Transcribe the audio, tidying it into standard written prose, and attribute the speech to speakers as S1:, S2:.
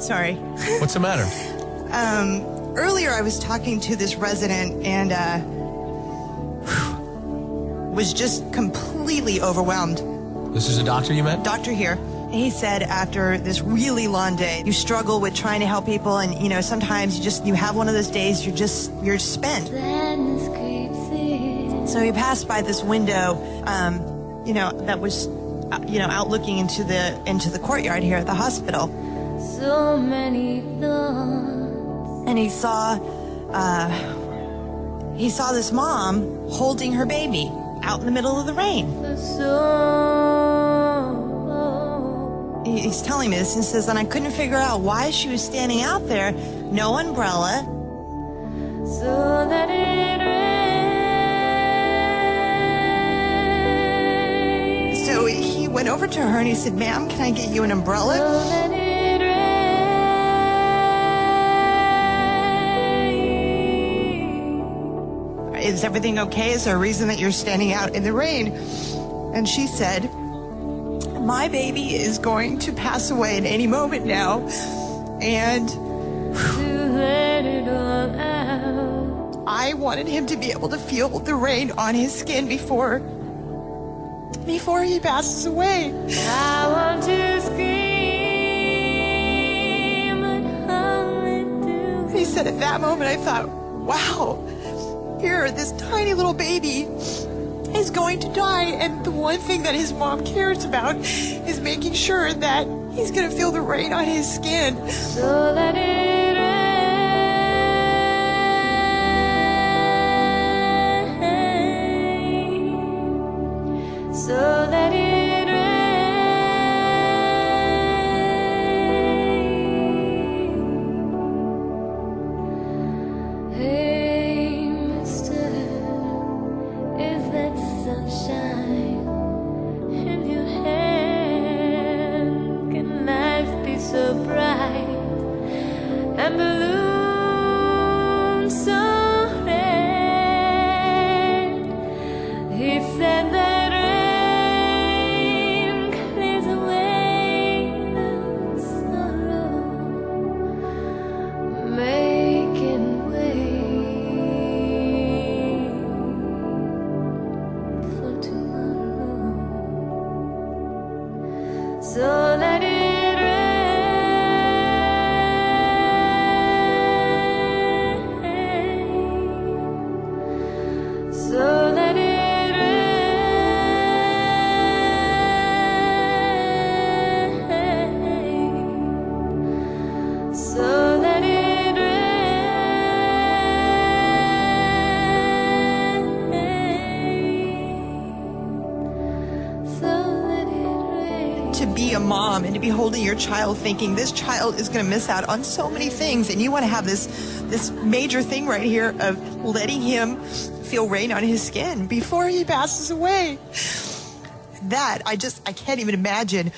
S1: Sorry.
S2: What's the matter?
S1: Earlier I was talking to this resident and was just completely overwhelmed.
S2: This is a doctor you met?
S1: Doctor here. He said after this really long day, you struggle with trying to help people, and you know, sometimes you have one of those days you're spent. So he passed by this window, that was out looking into the courtyard here at the hospital.
S3: So many thoughts.
S1: And he saw this mom holding her baby out in the middle of the rain. He's telling me this and says, and I couldn't figure out why she was standing out there, no umbrella.
S3: So that it rains.
S1: So he went over to her and he said, "Ma'am, can I get you an umbrella?"
S3: So that it rains.
S1: Is everything okay? Is there a reason that you're standing out in the rain? And she said, "My baby is going to pass away at any moment now, and
S3: To let it all out.
S1: I wanted him to be able to feel the rain on his skin before he passes away."
S3: I want to scream, but how it do.
S1: He said, at that moment, I thought, wow, here, this tiny little baby is going to die, and the one thing that his mom cares about is making sure that he's going to feel the rain on his skin.
S3: So that it rains. So that it rains. Hey, mister, is that sunshine in your hand? Can life be so bright and balloons so red? He said that rain clears away the sorrow, making way for tomorrow. So let it rain. So let it rain. So let it rain. So let it rain.
S1: To be a mom and to be holding your child thinking this child is going to miss out on so many things, and you want to have this major thing right here of letting him feel rain on his skin before he passes away. That, I can't even imagine